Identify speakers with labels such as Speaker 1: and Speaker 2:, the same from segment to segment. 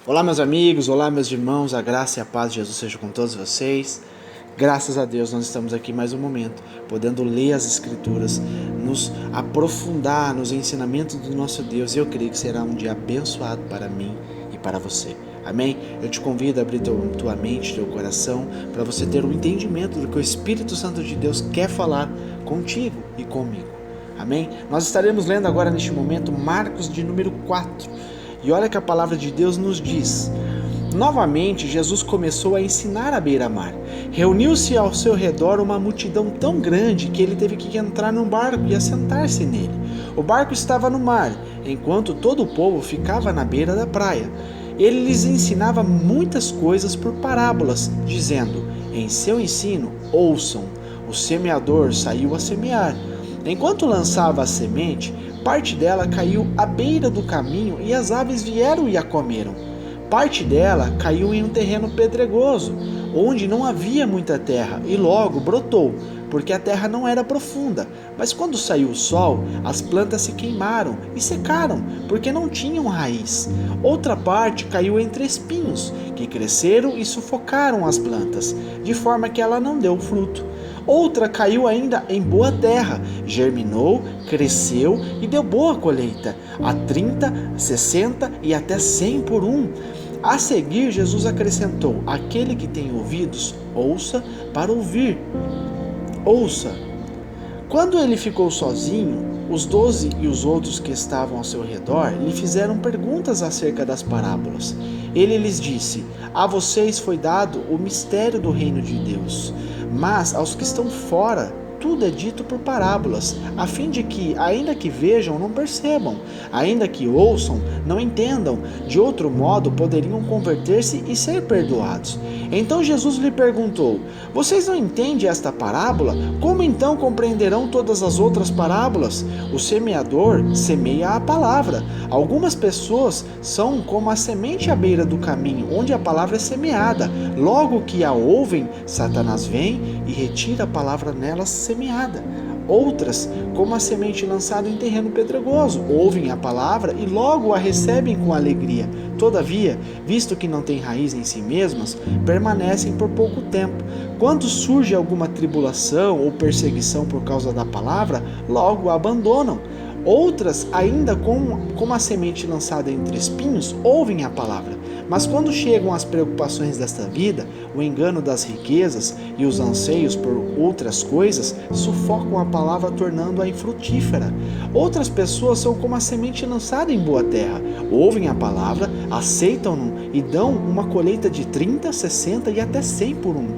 Speaker 1: Olá meus amigos, olá meus irmãos, a graça e a paz de Jesus seja com todos vocês. Graças a Deus nós estamos aqui mais um momento, podendo ler as Escrituras, nos aprofundar nos ensinamentos do nosso Deus. E eu creio que será um dia abençoado para mim e para você. Amém? Eu te convido a abrir tua mente, teu coração, para você ter um entendimento do que o Espírito Santo de Deus quer falar contigo e comigo. Amém? Nós estaremos lendo agora neste momento Marcos de número 4. E olha que a palavra de Deus nos diz: novamente Jesus começou a ensinar à beira-mar. Reuniu-se ao seu redor uma multidão tão grande que ele teve que entrar num barco e assentar-se nele. O barco estava no mar, enquanto todo o povo ficava na beira da praia. Ele lhes ensinava muitas coisas por parábolas, dizendo: em seu ensino, ouçam. O semeador saiu a semear. Enquanto lançava a semente, parte dela caiu à beira do caminho e as aves vieram e a comeram. Parte dela caiu em um terreno pedregoso, onde não havia muita terra, e logo brotou, porque a terra não era profunda. Mas quando saiu o sol, as plantas se queimaram e secaram, porque não tinham raiz. Outra parte caiu entre espinhos, que cresceram e sufocaram as plantas, de forma que ela não deu fruto. Outra caiu ainda em boa terra, germinou, cresceu e deu boa colheita, a 30, 60 e até 100 por um. A seguir, Jesus acrescentou: aquele que tem ouvidos, ouça para ouvir. Ouça. Quando ele ficou sozinho, os 12 e os outros que estavam ao seu redor lhe fizeram perguntas acerca das parábolas. Ele lhes disse: a vocês foi dado o mistério do reino de Deus, mas aos que estão fora, tudo é dito por parábolas, a fim de que, ainda que vejam, não percebam, ainda que ouçam, não entendam, de outro modo poderiam converter-se e ser perdoados. Então Jesus lhe perguntou: vocês não entendem esta parábola? Como então compreenderão todas as outras parábolas? O semeador semeia a palavra. Algumas pessoas são como a semente à beira do caminho, onde a palavra é semeada. Logo que a ouvem, Satanás vem e retira a palavra nelas semeada. Outras, como a semente lançada em terreno pedregoso, ouvem a palavra e logo a recebem com alegria. Todavia, visto que não têm raiz em si mesmas, permanecem por pouco tempo. Quando surge alguma tribulação ou perseguição por causa da palavra, logo a abandonam. Outras, ainda como a semente lançada entre espinhos, ouvem a palavra, mas quando chegam as preocupações desta vida, o engano das riquezas e os anseios por outras coisas, sufocam a palavra, tornando-a infrutífera. Outras pessoas são como a semente lançada em boa terra, ouvem a palavra, aceitam-no e dão uma colheita de 30, 60 e até 100 por um.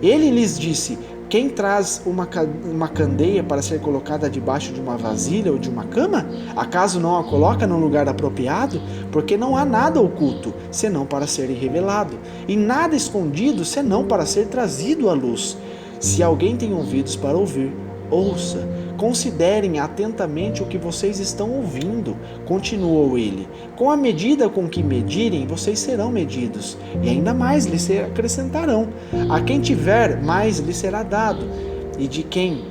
Speaker 1: Ele lhes disse: quem traz uma candeia para ser colocada debaixo de uma vasilha ou de uma cama? Acaso não a coloca no lugar apropriado? Porque não há nada oculto, senão para ser revelado, e nada escondido, senão para ser trazido à luz. Se alguém tem ouvidos para ouvir, ouça. Considerem atentamente o que vocês estão ouvindo, continuou ele. Com a medida com que medirem, vocês serão medidos, e ainda mais lhes acrescentarão. A quem tiver, mais lhe será dado, e de quem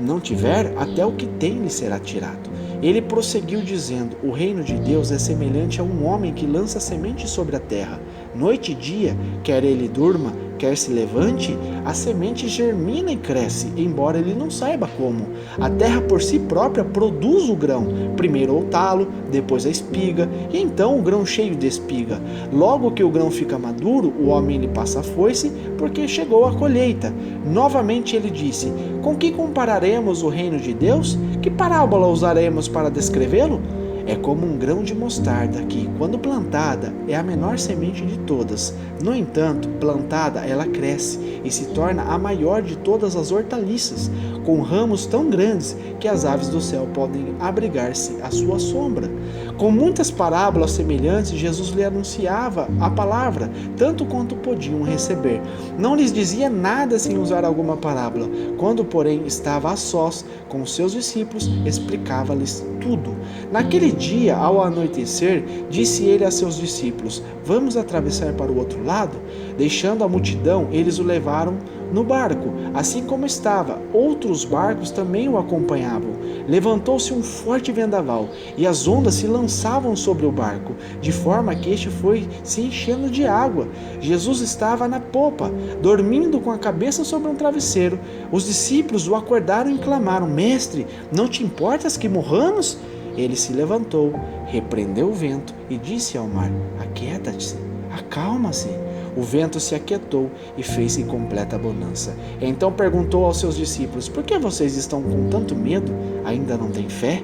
Speaker 1: não tiver, até o que tem lhe será tirado. Ele prosseguiu dizendo: o reino de Deus é semelhante a um homem que lança semente sobre a terra. Noite e dia, quer ele durma, quer se levante, a semente germina e cresce, embora ele não saiba como. A terra por si própria produz o grão, primeiro o talo, depois a espiga, e então o grão cheio de espiga. Logo que o grão fica maduro, o homem lhe passa a foice, porque chegou a colheita. Novamente ele disse: com que compararemos o reino de Deus? Que parábola usaremos para descrevê-lo? É como um grão de mostarda que, quando plantada, é a menor semente de todas. No entanto, plantada, ela cresce e se torna a maior de todas as hortaliças, com ramos tão grandes que as aves do céu podem abrigar-se à sua sombra. Com muitas parábolas semelhantes, Jesus lhe anunciava a palavra, tanto quanto podiam receber. Não lhes dizia nada sem usar alguma parábola. Quando, porém, estava a sós com os seus discípulos, explicava-lhes tudo. Naquele dia, ao anoitecer, disse ele a seus discípulos: vamos atravessar para o outro lado? Deixando a multidão, eles o levaram no barco, assim como estava. Outros barcos também o acompanhavam. Levantou-se um forte vendaval, e as ondas se lançavam sobre o barco, de forma que este foi se enchendo de água. Jesus estava na popa, dormindo com a cabeça sobre um travesseiro. Os discípulos o acordaram e clamaram: Mestre, não te importas que morramos? Ele se levantou, repreendeu o vento e disse ao mar: Aquieta-se, acalma-se. O vento se aquietou e fez-se completa bonança. Então perguntou aos seus discípulos: Por que vocês estão com tanto medo? Ainda não têm fé?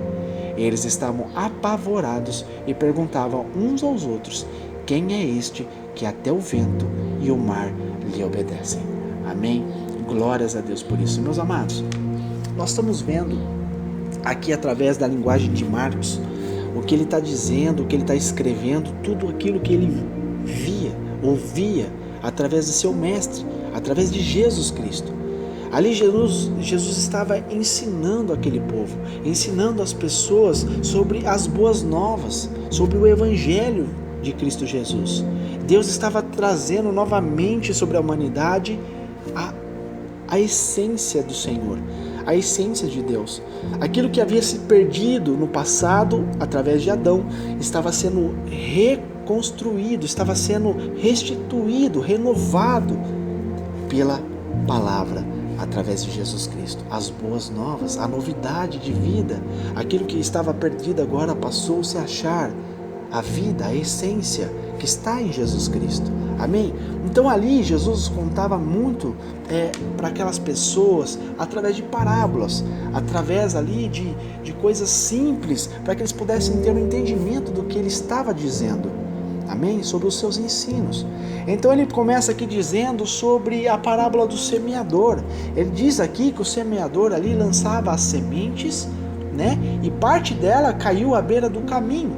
Speaker 1: Eles estavam apavorados e perguntavam uns aos outros: Quem é este que até o vento e o mar lhe obedecem? Amém? Glórias a Deus por isso. Meus amados, nós estamos vendo aqui através da linguagem de Marcos o que ele está dizendo, o que ele está escrevendo, tudo aquilo que ele via, ouvia através de seu mestre, através de Jesus Cristo. Ali Jesus estava ensinando aquele povo, ensinando as pessoas sobre as boas novas, sobre o evangelho de Cristo Jesus. Deus estava trazendo novamente sobre a humanidade a essência do Senhor, a essência de Deus. Aquilo que havia se perdido no passado através de Adão estava sendo reconstruído, estava sendo restituído, renovado pela palavra através de Jesus Cristo. As boas novas, a novidade de vida, aquilo que estava perdido agora passou-se a achar. A vida, a essência que está em Jesus Cristo. Amém? Então ali Jesus contava muito para aquelas pessoas através de parábolas, através ali de coisas simples, para que eles pudessem ter um entendimento do que ele estava dizendo. Amém? Sobre os seus ensinos. Então ele começa aqui dizendo sobre a parábola do semeador. Ele diz aqui que o semeador ali lançava as sementes, né? E parte dela caiu à beira do caminho.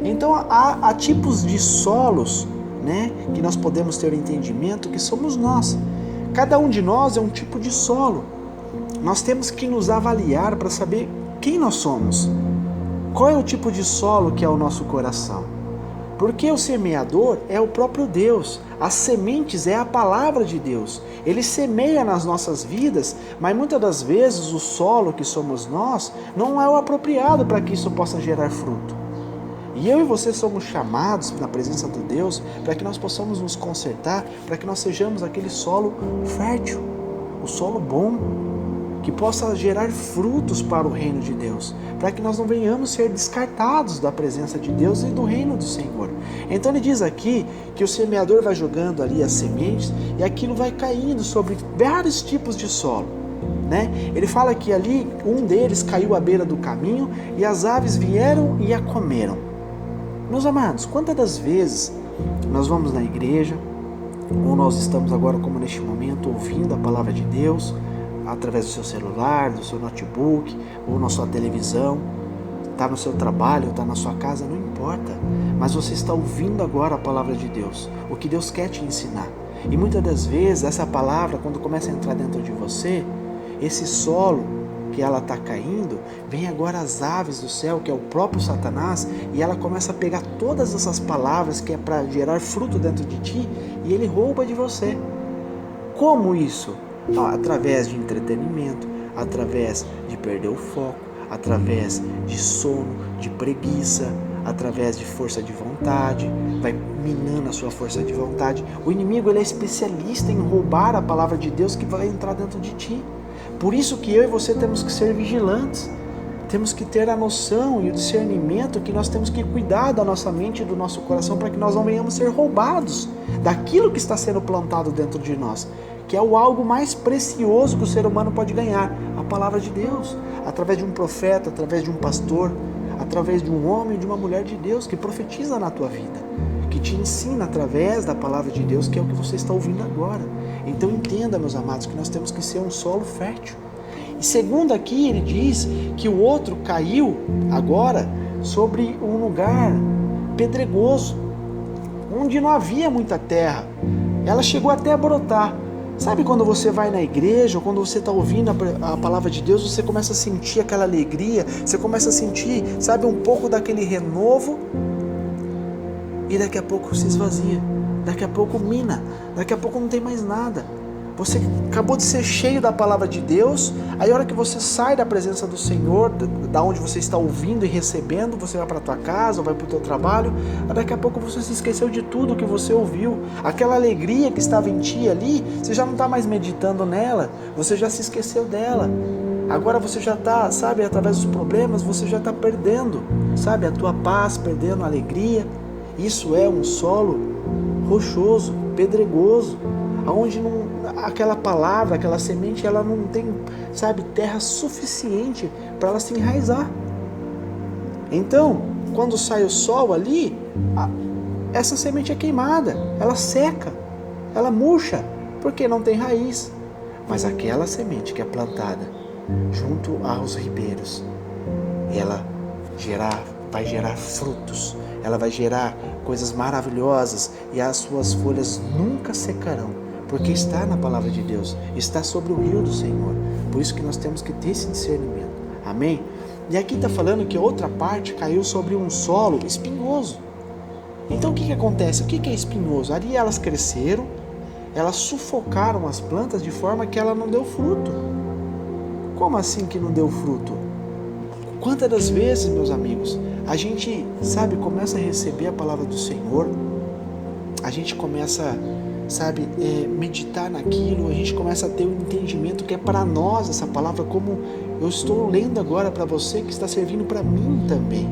Speaker 1: Então há tipos de solos, né, que nós podemos ter o entendimento que somos nós. Cada um de nós é um tipo de solo. Nós temos que nos avaliar para saber quem nós somos. Qual é o tipo de solo que é o nosso coração? Porque o semeador é o próprio Deus. As sementes é a palavra de Deus. Ele semeia nas nossas vidas, mas muitas das vezes o solo que somos nós não é o apropriado para que isso possa gerar fruto. E eu e você somos chamados na presença de Deus para que nós possamos nos consertar, para que nós sejamos aquele solo fértil, o solo bom, que possa gerar frutos para o reino de Deus, para que nós não venhamos ser descartados da presença de Deus e do reino do Senhor. Então ele diz aqui que o semeador vai jogando ali as sementes e aquilo vai caindo sobre vários tipos de solo, né? Ele fala que ali um deles caiu à beira do caminho e as aves vieram e a comeram. Meus amados, quantas das vezes nós vamos na igreja, ou nós estamos agora como neste momento ouvindo a palavra de Deus, através do seu celular, do seu notebook, ou na sua televisão, está no seu trabalho, está na sua casa, não importa, mas você está ouvindo agora a palavra de Deus, o que Deus quer te ensinar. E muitas das vezes essa palavra, quando começa a entrar dentro de você, esse solo que ela está caindo, vem agora as aves do céu, que é o próprio Satanás, e ela começa a pegar todas essas palavras que é para gerar fruto dentro de ti, e ele rouba de você. Como isso? Através de entretenimento, através de perder o foco, através de sono, de preguiça, através de força de vontade, vai minando a sua força de vontade. O inimigo ele é especialista em roubar a palavra de Deus que vai entrar dentro de ti. Por isso que eu e você temos que ser vigilantes, temos que ter a noção e o discernimento que nós temos que cuidar da nossa mente e do nosso coração para que nós não venhamos ser roubados daquilo que está sendo plantado dentro de nós, que é o algo mais precioso que o ser humano pode ganhar, a palavra de Deus, através de um profeta, através de um pastor, através de um homem e de uma mulher de Deus que profetiza na tua vida, que te ensina através da palavra de Deus, que é o que você está ouvindo agora. Então entenda, meus amados, que nós temos que ser um solo fértil. E segundo aqui, ele diz que o outro caiu agora sobre um lugar pedregoso, onde não havia muita terra. Ela chegou até a brotar. Sabe quando você vai na igreja, ou quando você está ouvindo a palavra de Deus, você começa a sentir aquela alegria, você começa a sentir, sabe, um pouco daquele renovo, e daqui a pouco se esvazia, daqui a pouco mina, daqui a pouco não tem mais nada. Você acabou de ser cheio da palavra de Deus, aí a hora que você sai da presença do Senhor, da onde você está ouvindo e recebendo, você vai para a tua casa, ou vai para o teu trabalho, daqui a pouco você se esqueceu de tudo que você ouviu. Aquela alegria que estava em ti ali, você já não está mais meditando nela, você já se esqueceu dela. Agora você já está, sabe, através dos problemas, você já está perdendo, sabe, a tua paz, perdendo a alegria. Isso é um solo rochoso, pedregoso, onde aquela palavra, aquela semente, ela não tem, sabe, terra suficiente para ela se enraizar. Então, quando sai o sol ali, essa semente é queimada, ela seca, ela murcha, porque não tem raiz. Mas aquela semente que é plantada junto aos ribeiros, ela vai gerar frutos, ela vai gerar coisas maravilhosas, e as suas folhas nunca secarão, porque está na palavra de Deus, está sobre o rio do Senhor. Por isso que nós temos que ter esse discernimento. Amém? E aqui está falando que outra parte caiu sobre um solo espinhoso. Então o que acontece? O que é espinhoso? Ali elas cresceram, elas sufocaram as plantas de forma que ela não deu fruto. Como assim que não deu fruto? Quantas das vezes, meus amigos, a gente, sabe, começa a receber a palavra do Senhor, a gente começa, sabe, meditar naquilo, a gente começa a ter um entendimento que é para nós essa palavra, como eu estou lendo agora para você, que está servindo para mim também.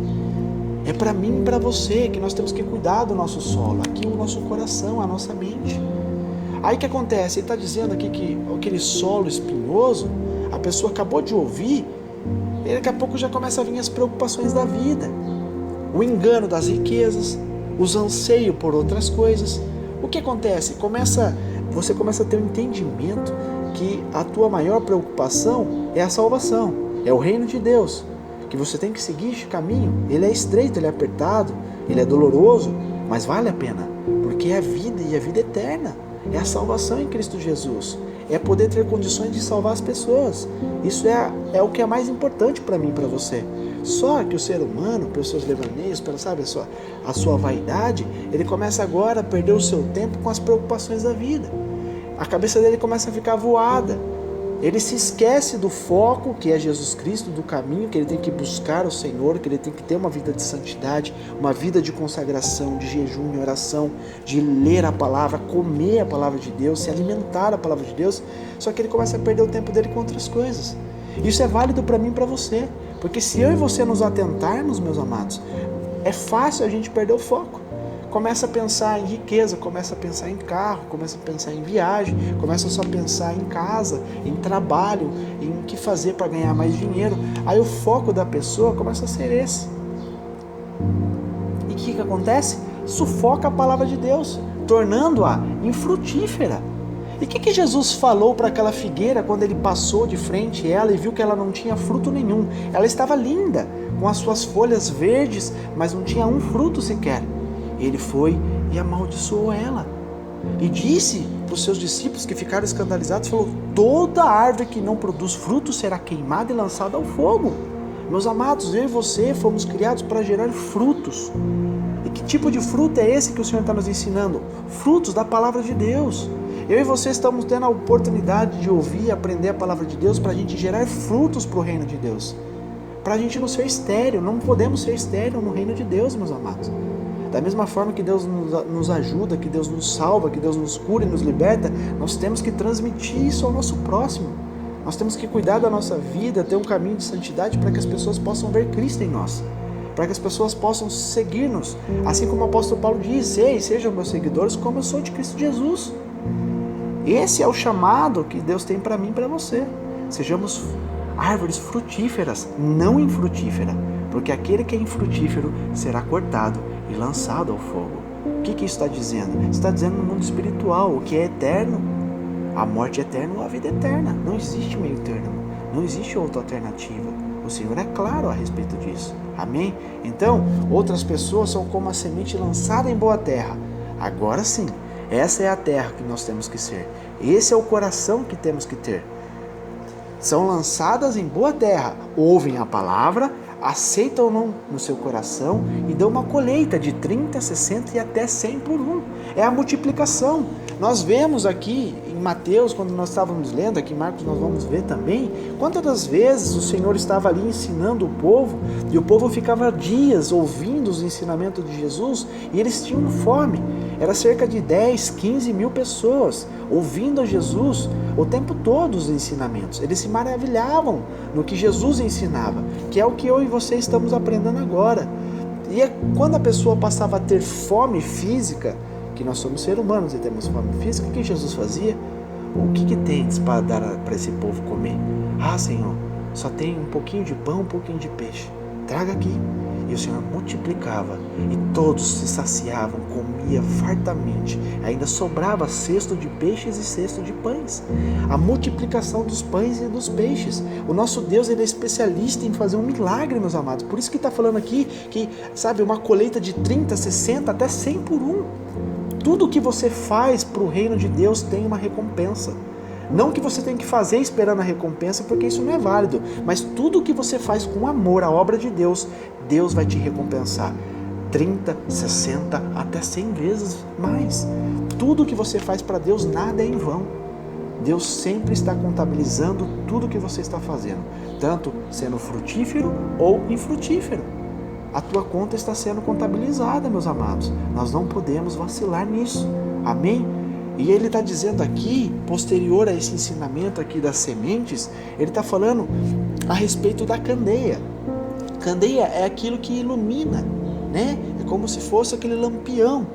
Speaker 1: É para mim e para você que nós temos que cuidar do nosso solo, aqui o nosso coração, a nossa mente. Aí o que acontece? Ele está dizendo aqui que aquele solo espinhoso, a pessoa acabou de ouvir, e daqui a pouco já começa a vir as preocupações da vida, o engano das riquezas, os anseios por outras coisas. O que acontece? Você começa a ter um entendimento que a tua maior preocupação é a salvação, é o reino de Deus, que você tem que seguir esse caminho. Ele é estreito, ele é apertado, ele é doloroso, mas vale a pena, porque é a vida, e a vida eterna, é a salvação em Cristo Jesus, é poder ter condições de salvar as pessoas. Isso é o que é mais importante para mim e para você. Só que o ser humano, pelos seus devaneios, sabe, a sua vaidade, ele começa agora a perder o seu tempo com as preocupações da vida. A cabeça dele começa a ficar voada. Ele se esquece do foco, que é Jesus Cristo, do caminho, que ele tem que buscar o Senhor, que ele tem que ter uma vida de santidade, uma vida de consagração, de jejum e oração, de ler a palavra, comer a palavra de Deus, se alimentar da palavra de Deus. Só que ele começa a perder o tempo dele com outras coisas. Isso é válido para mim e para você, porque se eu e você nos atentarmos, meus amados, é fácil a gente perder o foco. Começa a pensar em riqueza, começa a pensar em carro, começa a pensar em viagem, começa só a pensar em casa, em trabalho, em o que fazer para ganhar mais dinheiro. Aí o foco da pessoa começa a ser esse. E o que acontece? Sufoca a palavra de Deus, tornando-a infrutífera. E o que Jesus falou para aquela figueira quando ele passou de frente a ela e viu que ela não tinha fruto nenhum? Ela estava linda, com as suas folhas verdes, mas não tinha um fruto sequer. Ele foi e amaldiçoou ela. E disse para os seus discípulos, que ficaram escandalizados, falou: toda árvore que não produz fruto será queimada e lançada ao fogo. Meus amados, eu e você fomos criados para gerar frutos. E que tipo de fruto é esse que o Senhor está nos ensinando? Frutos da palavra de Deus. Eu e você estamos tendo a oportunidade de ouvir e aprender a palavra de Deus para a gente gerar frutos para o reino de Deus. Para a gente não ser estéril, não podemos ser estéril no reino de Deus, meus amados. Da mesma forma que Deus nos ajuda, que Deus nos salva, que Deus nos cura e nos liberta, nós temos que transmitir isso ao nosso próximo. Nós temos que cuidar da nossa vida, ter um caminho de santidade para que as pessoas possam ver Cristo em nós, para que as pessoas possam seguir-nos, assim como o apóstolo Paulo diz: ei, sejam meus seguidores como eu sou de Cristo Jesus. Esse é o chamado que Deus tem para mim e para você. Sejamos árvores frutíferas, não infrutíferas, porque aquele que é infrutífero será cortado e lançado ao fogo. O que isso está dizendo? Está dizendo no mundo espiritual, o que é eterno, a morte eterna ou a vida eterna. Não existe meio termo, não existe outra alternativa. O Senhor é claro a respeito disso. Amém? Então, outras pessoas são como a semente lançada em boa terra. Agora sim, essa é a terra que nós temos que ser. Esse é o coração que temos que ter. São lançadas em boa terra, ouvem a palavra, aceitam no seu coração e dão uma colheita de 30, 60 e até 100 por um. É a multiplicação. Nós vemos aqui em Mateus, quando nós estávamos lendo, aqui em Marcos nós vamos ver também, quantas das vezes o Senhor estava ali ensinando o povo, e o povo ficava dias ouvindo os ensinamentos de Jesus, e eles tinham fome. Era cerca de 10, 15 mil pessoas ouvindo a Jesus o tempo todo os ensinamentos. Eles se maravilhavam no que Jesus ensinava, que é o que eu e você estamos aprendendo agora. E quando a pessoa passava a ter fome física, que nós somos seres humanos e temos fome física, o que Jesus fazia? O que tens para dar para esse povo comer? Ah, Senhor, só tem um pouquinho de pão, um pouquinho de peixe. Traga aqui. E o Senhor multiplicava, e todos se saciavam, comia fartamente. Ainda sobrava cesto de peixes e cesto de pães. A multiplicação dos pães e dos peixes. O nosso Deus, ele é especialista em fazer um milagre, meus amados. Por isso que está falando aqui que, sabe, uma colheita de 30, 60, até 100 por um. Tudo que você faz para o reino de Deus tem uma recompensa. Não que você tem que fazer esperando a recompensa, porque isso não é válido. Mas tudo que você faz com amor à obra de Deus, Deus vai te recompensar. 30, 60, até 100 vezes mais. Tudo que você faz para Deus, nada é em vão. Deus sempre está contabilizando tudo que você está fazendo. Tanto sendo frutífero ou infrutífero. A tua conta está sendo contabilizada, meus amados. Nós não podemos vacilar nisso. Amém? E ele está dizendo aqui, posterior a esse ensinamento aqui das sementes, ele está falando a respeito da candeia. Candeia é aquilo que ilumina, né? É como se fosse aquele lampião.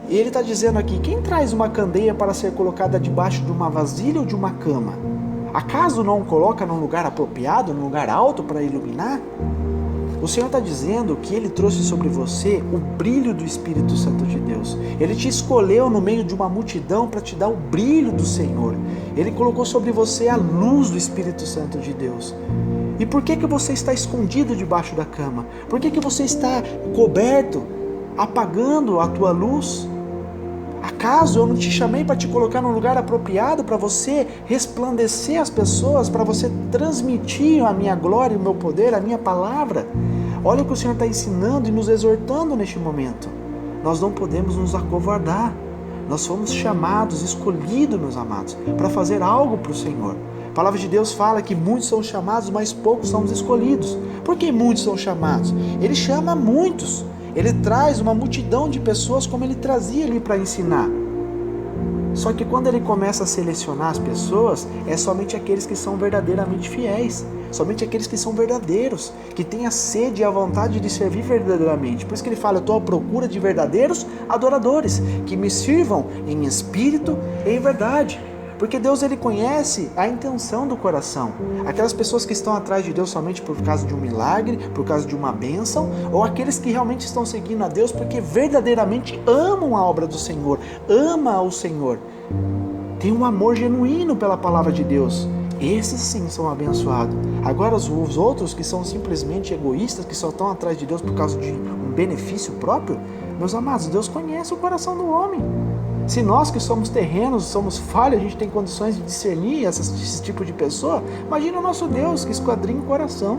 Speaker 1: E ele está dizendo aqui, quem traz uma candeia para ser colocada debaixo de uma vasilha ou de uma cama? Acaso não coloca num lugar apropriado, num lugar alto para iluminar? O Senhor está dizendo que Ele trouxe sobre você o brilho do Espírito Santo de Deus. Ele te escolheu no meio de uma multidão para te dar o brilho do Senhor. Ele colocou sobre você a luz do Espírito Santo de Deus. E por que você está escondido debaixo da cama? Por que você está coberto, apagando a tua luz? Acaso eu não te chamei para te colocar num lugar apropriado, para você resplandecer as pessoas, para você transmitir a minha glória, o meu poder, a minha palavra? Olha o que o Senhor está ensinando e nos exortando neste momento. Nós não podemos nos acovardar. Nós fomos chamados, escolhidos, meus amados, para fazer algo para o Senhor. A palavra de Deus fala que muitos são chamados, mas poucos são os escolhidos. Por que muitos são chamados? Ele chama muitos. Ele traz uma multidão de pessoas como ele trazia ali para ensinar. Só que quando ele começa a selecionar as pessoas, é somente aqueles que são verdadeiramente fiéis. Somente aqueles que são verdadeiros, que têm a sede e a vontade de servir verdadeiramente. Por isso que ele fala, eu estou à procura de verdadeiros adoradores, que me sirvam em espírito e em verdade. Porque Deus, ele conhece a intenção do coração. Aquelas pessoas que estão atrás de Deus somente por causa de um milagre, por causa de uma bênção, ou aqueles que realmente estão seguindo a Deus porque verdadeiramente amam a obra do Senhor, ama o Senhor. Tem um amor genuíno pela palavra de Deus. Esses sim são abençoados. Agora os outros que são simplesmente egoístas, que só estão atrás de Deus por causa de um benefício próprio, meus amados, Deus conhece o coração do homem. Se nós que somos terrenos, somos falhos, a gente tem condições de discernir esse tipo de pessoa, imagina o nosso Deus que esquadrinha o coração.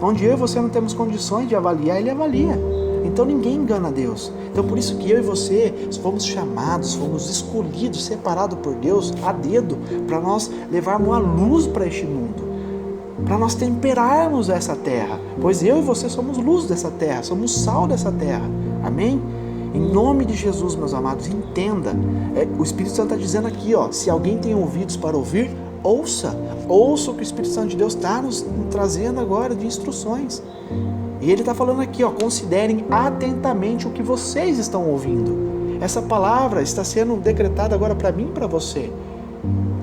Speaker 1: Onde eu e você não temos condições de avaliar, Ele avalia. Então ninguém engana Deus. Então por isso que eu e você fomos chamados, fomos escolhidos, separados por Deus a dedo, para nós levarmos a luz para este mundo, para nós temperarmos essa terra, pois eu e você somos luz dessa terra, somos sal dessa terra. Amém? Em nome de Jesus, meus amados, entenda. O Espírito Santo está dizendo aqui, se alguém tem ouvidos para ouvir, ouça o que o Espírito Santo de Deus está nos trazendo agora de instruções. E ele está falando aqui, considerem atentamente o que vocês estão ouvindo. Essa palavra está sendo decretada agora para mim e para você.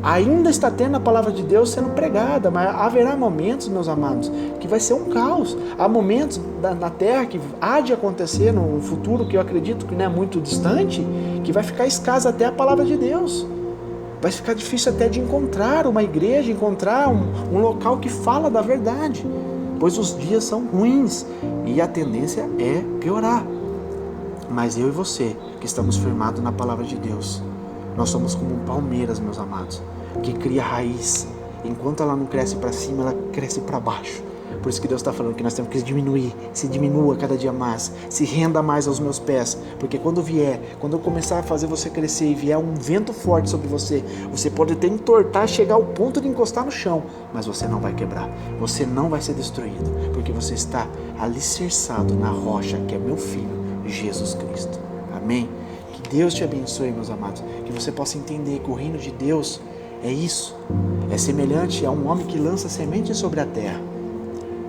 Speaker 1: Ainda está tendo a palavra de Deus sendo pregada, mas haverá momentos, meus amados, que vai ser um caos. Há momentos na terra que há de acontecer no futuro, que eu acredito que não é muito distante, que vai ficar escassa até a palavra de Deus. Vai ficar difícil até de encontrar uma igreja, encontrar um local que fala da verdade, pois os dias são ruins e a tendência é piorar. Mas eu e você, que estamos firmados na palavra de Deus, nós somos como palmeiras, meus amados, que cria raiz. Enquanto ela não cresce para cima, ela cresce para baixo. Por isso que Deus está falando que nós temos que diminuir, se diminua cada dia mais, se renda mais aos meus pés, porque quando eu começar a fazer você crescer e vier um vento forte sobre você, você pode até entortar, chegar ao ponto de encostar no chão, mas você não vai quebrar, você não vai ser destruído, porque você está alicerçado na rocha que é meu Filho, Jesus Cristo. Amém? Que Deus te abençoe, meus amados, que você possa entender que o reino de Deus é isso, é semelhante a um homem que lança semente sobre a terra,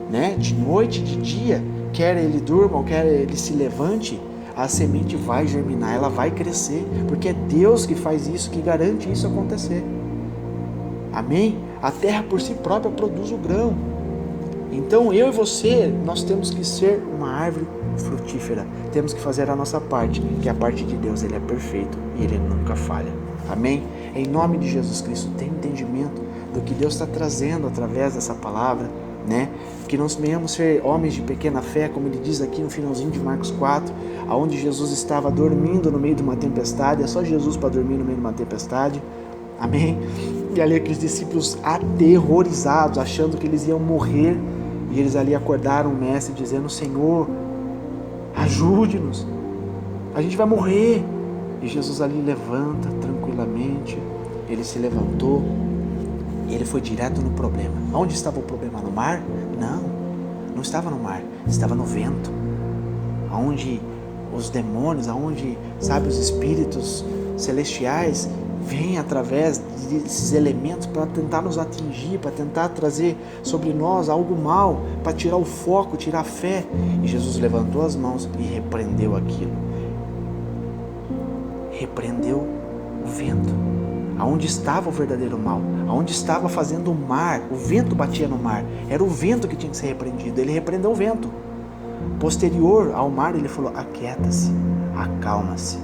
Speaker 1: né? De noite, de dia, quer ele durma ou quer ele se levante, a semente vai germinar, ela vai crescer, porque é Deus que faz isso, que garante isso acontecer. Amém? A terra por si própria produz o grão. Então eu e você, nós temos que ser uma árvore frutífera, temos que fazer a nossa parte, que a parte de Deus, Ele é perfeito e Ele nunca falha. Amém? Em nome de Jesus Cristo, tenha entendimento do que Deus está trazendo através dessa palavra, né? Que nós venhamos ser homens de pequena fé, como ele diz aqui no finalzinho de Marcos 4, aonde Jesus estava dormindo no meio de uma tempestade, é só Jesus para dormir no meio de uma tempestade. Amém? E ali aqueles discípulos aterrorizados, achando que eles iam morrer, e eles ali acordaram o mestre dizendo: Senhor, ajude-nos, a gente vai morrer. E Jesus ali levanta tranquilamente, ele se levantou, ele foi direto no problema. Onde estava o problema? No mar? Não estava no mar, estava no vento, onde os demônios, onde, sabe, os espíritos celestiais vêm através desses elementos para tentar nos atingir, para tentar trazer sobre nós algo mal, para tirar o foco, tirar a fé. E Jesus levantou as mãos e repreendeu aquilo. Repreendeu o vento, aonde estava o verdadeiro mal, aonde estava fazendo o mar, o vento batia no mar, era o vento que tinha que ser repreendido, ele repreendeu o vento. Posterior ao mar, ele falou: aquieta-se, acalma-se.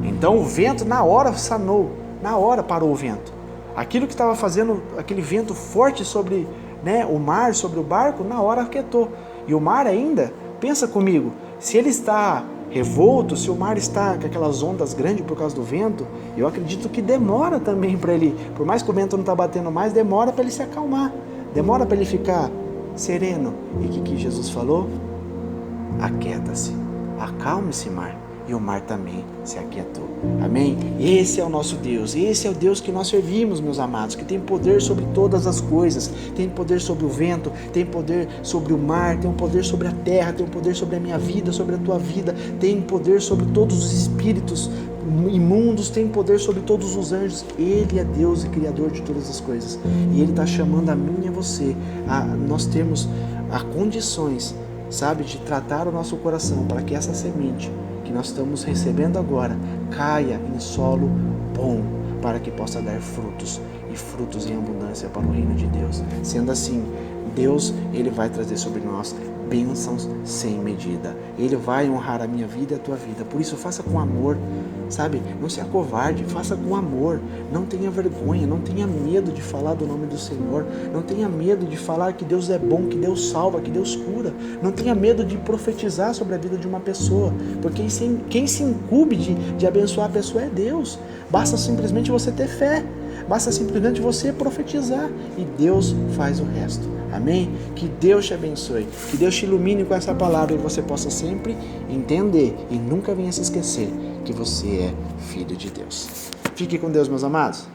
Speaker 1: Então o vento na hora sanou, na hora parou o vento. Aquilo que estava fazendo aquele vento forte sobre, né, o mar, sobre o barco, na hora aquietou. E o mar ainda, pensa comigo, se ele está revolto, se o mar está com aquelas ondas grandes por causa do vento, eu acredito que demora também para ele, por mais que o vento não está batendo mais, demora para ele se acalmar, demora para ele ficar sereno. E o que Jesus falou? Aquieta-se, acalme-se, mar. E o mar também se aquietou. Amém? Esse é o nosso Deus, esse é o Deus que nós servimos, meus amados, que tem poder sobre todas as coisas, tem poder sobre o vento, tem poder sobre o mar, tem poder sobre a terra, tem poder sobre a minha vida, sobre a tua vida, tem poder sobre todos os espíritos imundos, tem poder sobre todos os anjos. Ele é Deus e Criador de todas as coisas, e Ele está chamando a mim e a você, nós temos condições, sabe, de tratar o nosso coração para que essa semente que nós estamos recebendo agora caia em solo bom, para que possa dar frutos, e frutos em abundância para o reino de Deus. Sendo assim, Deus, Ele vai trazer sobre nós bênçãos sem medida. Ele vai honrar a minha vida e a tua vida. Por isso, faça com amor, sabe? Não se acovarde, faça com amor. Não tenha vergonha, não tenha medo de falar do nome do Senhor. Não tenha medo de falar que Deus é bom, que Deus salva, que Deus cura. Não tenha medo de profetizar sobre a vida de uma pessoa, porque quem se incumbe de abençoar a pessoa é Deus. Basta simplesmente você ter fé. Basta simplesmente você profetizar e Deus faz o resto. Amém? Que Deus te abençoe, que Deus te ilumine com essa palavra e você possa sempre entender e nunca venha se esquecer que você é filho de Deus. Fique com Deus, meus amados.